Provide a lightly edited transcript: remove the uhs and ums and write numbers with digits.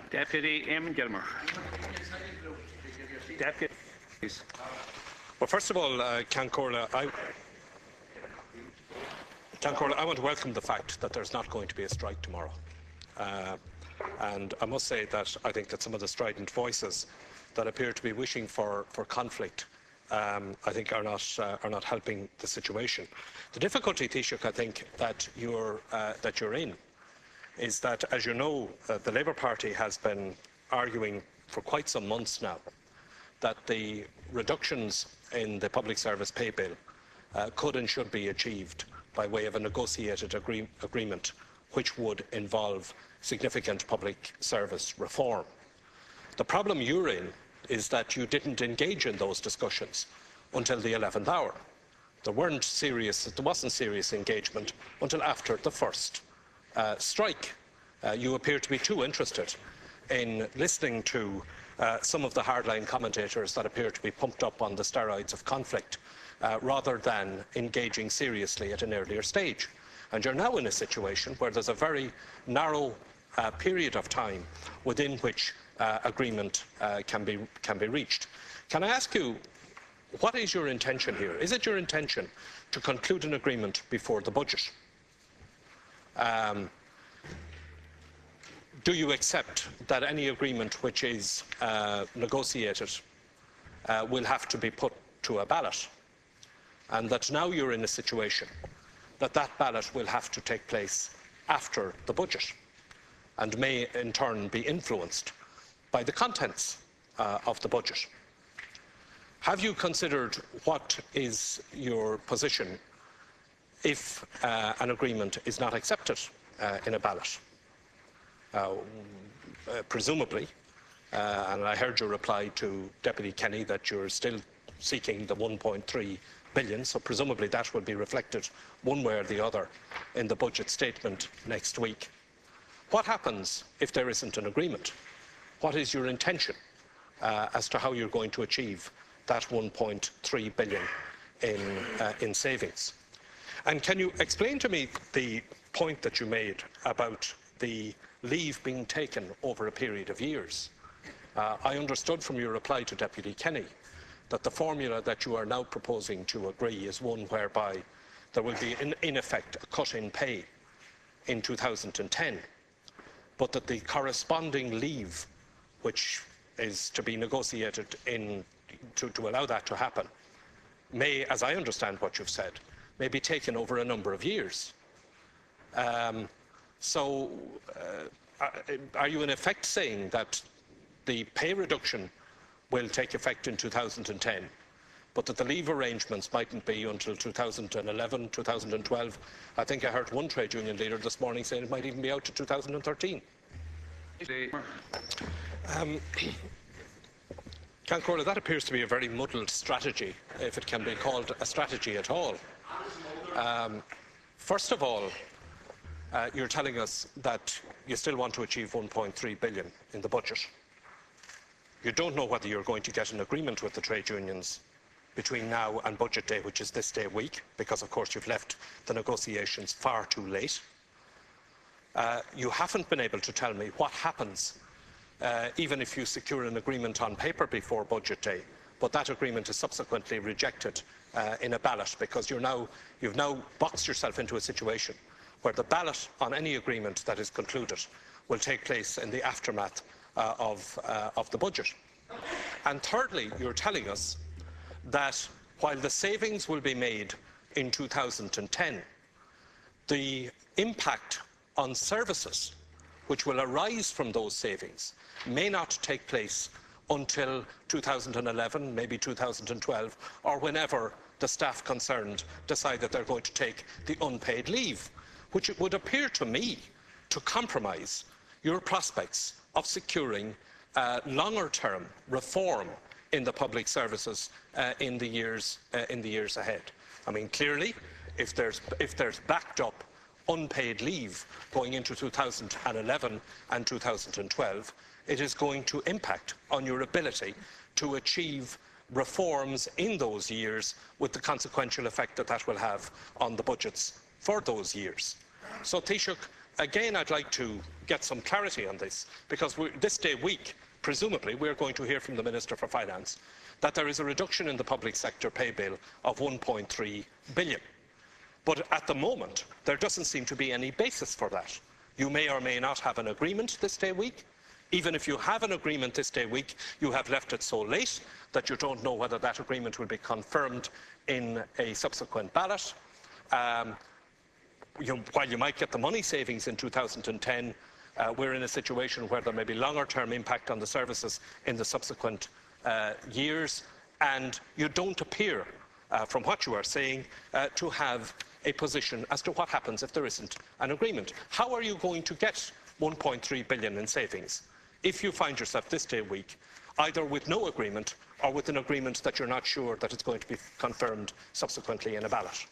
Deputy Gilmore. Deputy, please. Well, first of all, Cancórla, I want to welcome the fact that there's not going to be a strike tomorrow. And I must say that I think that some of the strident voices that appear to be wishing for conflict, I think are not helping the situation. The difficulty, Taoiseach, I think that you're in, is that, as you know, the Labour Party has been arguing for quite some months now that the reductions in the public service pay bill could and should be achieved by way of a negotiated agreement which would involve significant public service reform. The problem you're in is that you didn't engage in those discussions until the 11th hour. There wasn't serious engagement until after the first strike. You appear to be too interested in listening to some of the hardline commentators that appear to be pumped up on the steroids of conflict rather than engaging seriously at an earlier stage. And you're now in a situation where there's a very narrow period of time within which agreement can be reached. Can I ask you, what is your intention here? Is it your intention to conclude an agreement before the budget? Do you accept that any agreement which is negotiated will have to be put to a ballot, and that now you're in a situation that that ballot will have to take place after the budget and may in turn be influenced by the contents of the budget? Have you considered what is your position if an agreement is not accepted in a ballot? Presumably, and I heard your reply to Deputy Kenny that you're still seeking the 1.3 billion, so presumably that will be reflected one way or the other in the budget statement next week. What happens if there isn't an agreement? What is your intention as to how you're going to achieve that 1.3 billion in savings? And can you explain to me the point that you made about the leave being taken over a period of years? I understood from your reply to Deputy Kenny that the formula that you are now proposing to agree is one whereby there will be, in effect, a cut in pay in 2010, but that the corresponding leave, which is to be negotiated to allow that to happen, may, as I understand what you've said, may be taken over a number of years. So are you in effect saying that the pay reduction will take effect in 2010, but that the leave arrangements mightn't be until 2011, 2012? I think I heard one trade union leader this morning saying it might even be out to 2013. Cancórla, that appears to be a very muddled strategy, if it can be called a strategy at all. First of all, you're telling us that you still want to achieve 1.3 billion in the budget. You don't know whether you're going to get an agreement with the trade unions between now and budget day, which is this day week, because of course you've left the negotiations far too late. You haven't been able to tell me what happens even if you secure an agreement on paper before budget day, but that agreement is subsequently rejected in a ballot, because you've now boxed yourself into a situation where the ballot on any agreement that is concluded will take place in the aftermath of the budget. And thirdly, you're telling us that while the savings will be made in 2010, the impact on services which will arise from those savings may not take place until 2011, maybe 2012, or whenever the staff concerned decide that they're going to take the unpaid leave, which it would appear to me to compromise your prospects of securing longer-term reform in the public services in the years ahead. I mean, clearly, if there's backed up unpaid leave going into 2011 and 2012, it is going to impact on your ability to achieve reforms in those years, with the consequential effect that that will have on the budgets for those years. So, Taoiseach, again, I'd like to get some clarity on this, because this day week, presumably, we're going to hear from the Minister for Finance that there is a reduction in the public sector pay bill of 1.3 billion. But at the moment, there doesn't seem to be any basis for that. You may or may not have an agreement this day week. Even if you have an agreement this day week, you have left it so late that you don't know whether that agreement will be confirmed in a subsequent ballot. While you might get the money savings in 2010, we're in a situation where there may be longer-term impact on the services in the subsequent years, and you don't appear, from what you are saying, to have a position as to what happens if there isn't an agreement. How are you going to get 1.3 billion in savings if you find yourself this day week either with no agreement or with an agreement that you're not sure that it's going to be confirmed subsequently in a ballot?